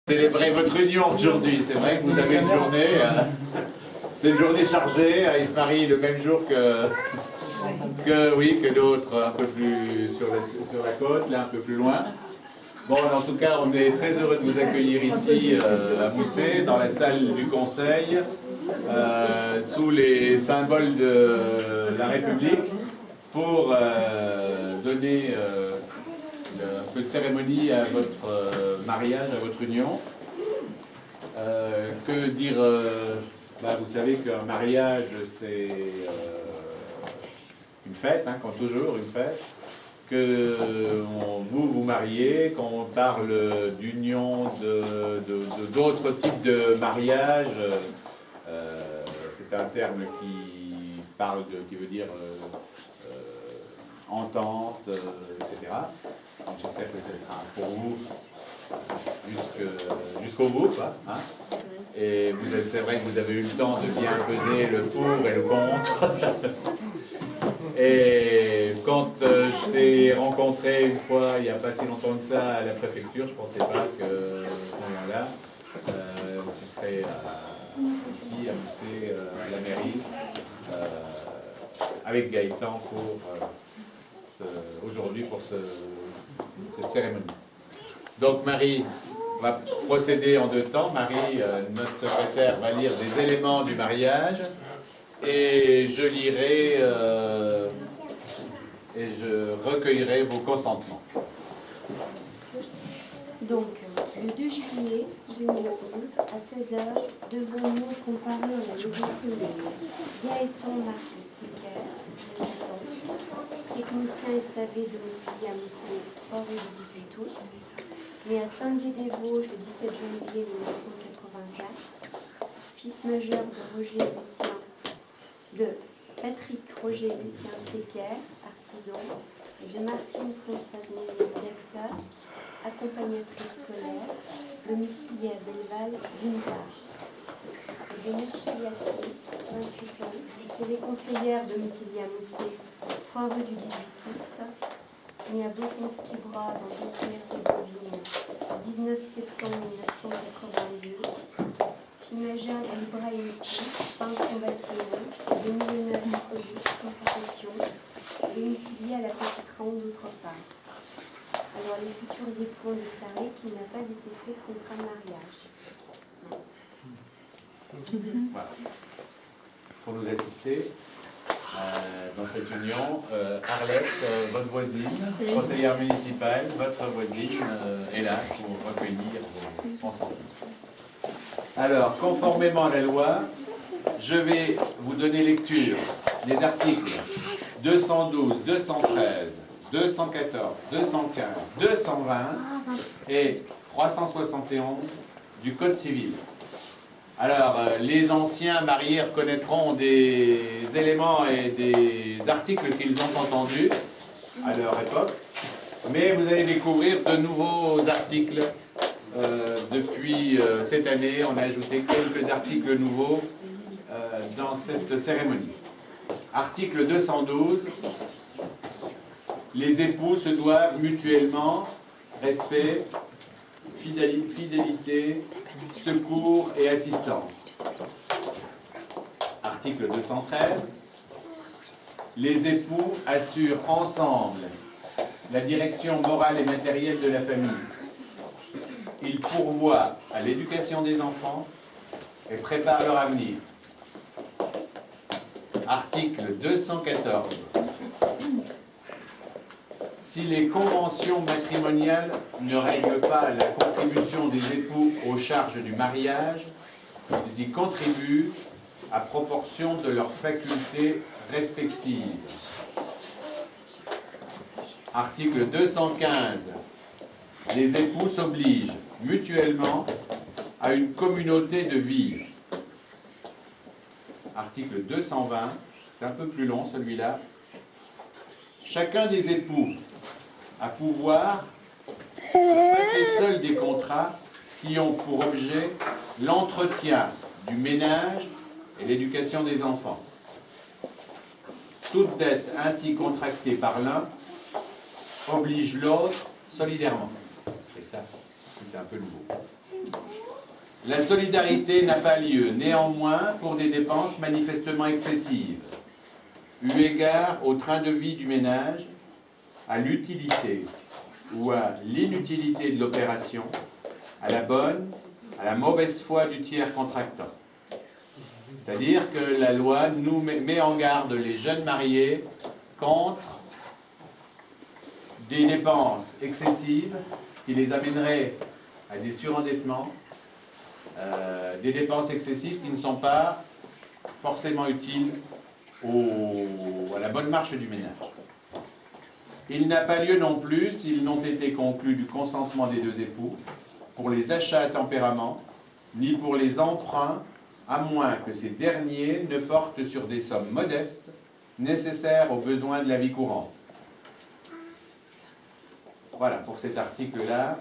Célébrer votre union aujourd'hui, c'est vrai que vous avez une journée, c'est une journée chargée, ils se marient le même jour que d'autres, un peu plus sur la côte, là un peu plus loin. Bon, en tout cas, on est très heureux de vous accueillir ici à Moussé, dans la salle du Conseil, sous les symboles de la République, pour donner un peu de cérémonie à votre mariage, à votre union. Que dire vous savez qu'un mariage, c'est une fête, comme toujours, une fête. Que vous mariez, qu'on parle d'union, d'autres types de mariage. C'est un terme qui veut dire entente, etc. Donc j'espère que ce sera pour vous jusqu'au bout, quoi, hein. Et c'est vrai que vous avez eu le temps de bien peser le pour et le contre. Et quand je t'ai rencontré une fois, il n'y a pas si longtemps que ça, à la préfecture, je ne pensais pas que à ce moment-là, tu serais ici, à Moussé, à la mairie, avec Gaëtan aujourd'hui pour cette cérémonie. Donc Marie va procéder en deux temps. Marie, notre secrétaire, va lire des éléments du mariage et je lirai et je recueillerai vos consentements. Donc, le 2 juillet 2011, à 16h, devons-nous comparer en la maison Toulouse Gaëtan Marc Stecker, 17 ans, technicien SAV domicilié à Moussé, 3 rue du 18 août, né à Saint-Dié-des-Vosges le 17 janvier 1984, fils majeur de Patrick Roger Lucien Stecker, artisan, et de Martine Françoise Méline d'Axa, accompagnatrice scolaire, domiciliée à Belleval d'une part. Et de Merci Latier, 28 ans, téléconseillère domiciliée à Moussé, 3 rue du 18 août, née à Bossons-Skibra dans Bosnière-Herzégovine, le 19 septembre 1982, fille majeure d'Ibrahim peintre combattant, demi-millionnaire produit sans profession, domicilié à la Petite Ronde d'autre part. Alors les futurs époux ont déclaré qu'il n'a pas été fait de contrat de mariage. Voilà. Pour nous assister dans cette union, Arlette, votre voisine, conseillère municipale, votre voisine est là pour recueillir vos consentements. Alors, conformément à la loi, je vais vous donner lecture des articles 212, 213, 214, 215, 220 et 371 du Code civil. Alors, les anciens mariés reconnaîtront des éléments et des articles qu'ils ont entendus à leur époque, mais vous allez découvrir de nouveaux articles. Depuis cette année, on a ajouté quelques articles nouveaux dans cette cérémonie. Article 212. Les époux se doivent mutuellement respect, fidélité, secours et assistance. Article 213. Les époux assurent ensemble la direction morale et matérielle de la famille. Ils pourvoient à l'éducation des enfants et préparent leur avenir. Article 214. Si les conventions matrimoniales ne règlent pas la contribution des époux aux charges du mariage, ils y contribuent à proportion de leurs facultés respectives. Article 215. Les époux s'obligent mutuellement à une communauté de vie. Article 220, c'est un peu plus long celui-là. Chacun des époux a pouvoir de passer seul des contrats qui ont pour objet l'entretien du ménage et l'éducation des enfants. Toute dette ainsi contractée par l'un oblige l'autre solidairement. C'est ça, c'est un peu nouveau. La solidarité n'a pas lieu, néanmoins, pour des dépenses manifestement excessives, eu égard au train de vie du ménage, à l'utilité ou à l'inutilité de l'opération, à la bonne, à la mauvaise foi du tiers contractant. C'est-à-dire que la loi nous met en garde les jeunes mariés contre des dépenses excessives qui les amèneraient à des surendettements, des dépenses excessives qui ne sont pas forcément utiles à la bonne marche du ménage. Il n'a pas lieu non plus, s'ils n'ont été conclus du consentement des deux époux, pour les achats à tempérament, ni pour les emprunts, à moins que ces derniers ne portent sur des sommes modestes, nécessaires aux besoins de la vie courante. Voilà, pour cet article-là,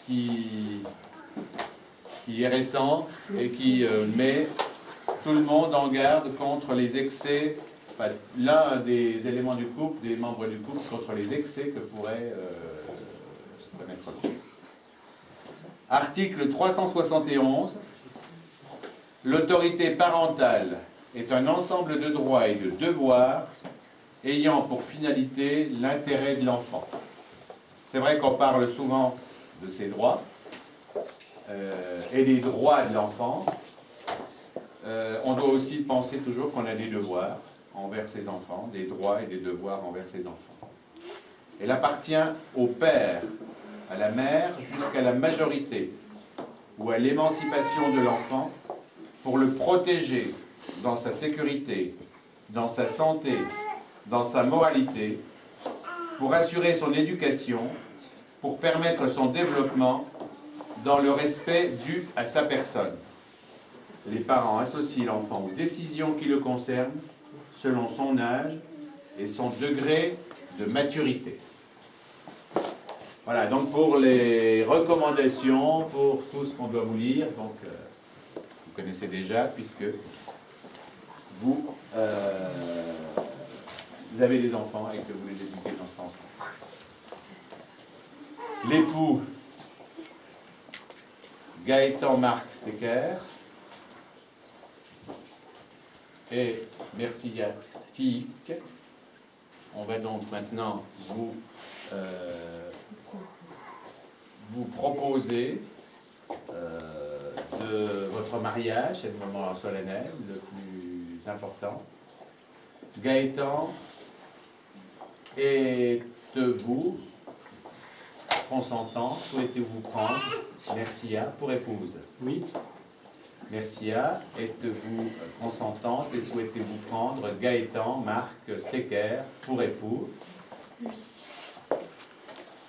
qui est récent et qui met tout le monde en garde contre les excès, enfin, l'un des éléments du couple, des membres du couple, contre les excès que pourrait commettre l'autre. Article 371. L'autorité parentale est un ensemble de droits et de devoirs ayant pour finalité l'intérêt de l'enfant. C'est vrai qu'on parle souvent de ces droits et des droits de l'enfant. On doit aussi penser toujours qu'on a des devoirs envers ses enfants, des droits et des devoirs envers ses enfants. Elle appartient au père, à la mère, jusqu'à la majorité ou à l'émancipation de l'enfant pour le protéger dans sa sécurité, dans sa santé, dans sa moralité, pour assurer son éducation, pour permettre son développement dans le respect dû à sa personne. Les parents associent l'enfant aux décisions qui le concernent selon son âge et son degré de maturité. Voilà, donc pour les recommandations, pour tout ce qu'on doit vous lire, donc vous connaissez déjà puisque vous avez des enfants et que vous les éduquez dans ce sens-là. L'époux Gaëtan Marc Stecker et Mercia Tiik. On va donc maintenant vous proposer de votre mariage, c'est le moment solennel, le plus important. Gaëtan, êtes-vous consentant, souhaitez-vous prendre Mercia pour épouse? Oui. Mercia, êtes-vous consentante et souhaitez-vous prendre Gaëtan Marc Stecker pour époux? Oui.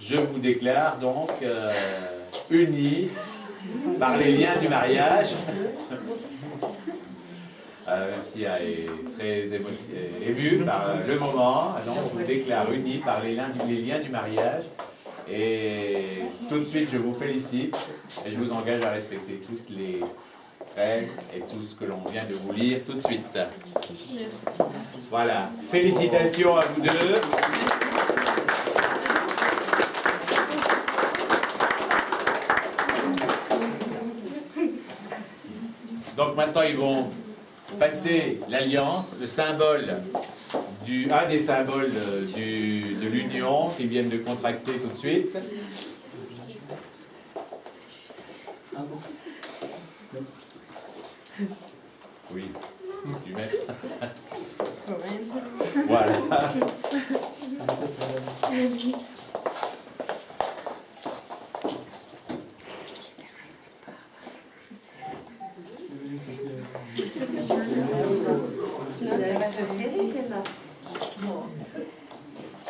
Je vous déclare donc unis par les liens du mariage. Mercia est très émue par le moment, donc je vous déclare unis par les liens du mariage. Et tout de suite, je vous félicite et je vous engage à respecter toutes les règles et tout ce que l'on vient de vous lire tout de suite. Merci. Voilà. Félicitations à vous deux. Donc maintenant, ils vont passer l'alliance, le symbole un des symboles de l'union qu'ils viennent de contracter tout de suite. Oui, du maître. Voilà.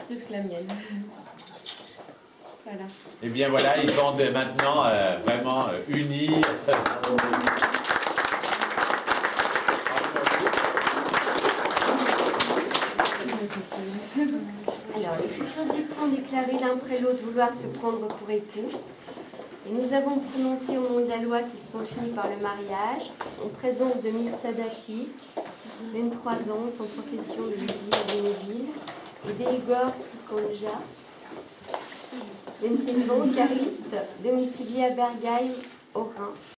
Plus que la mienne. Voilà. Et bien voilà, ils sont maintenant vraiment unis. Alors, les futurs époux ont déclaré l'un après l'autre vouloir se prendre pour époux. Et nous avons prononcé au nom de la loi qu'ils sont finis par le mariage, en présence de Mirsada Tiik, 23 ans, sans profession de Lydie à Bénéville, et d'Igor Sikonja, 27 ans, cariste, domicilié à Bergheim, au Rhin.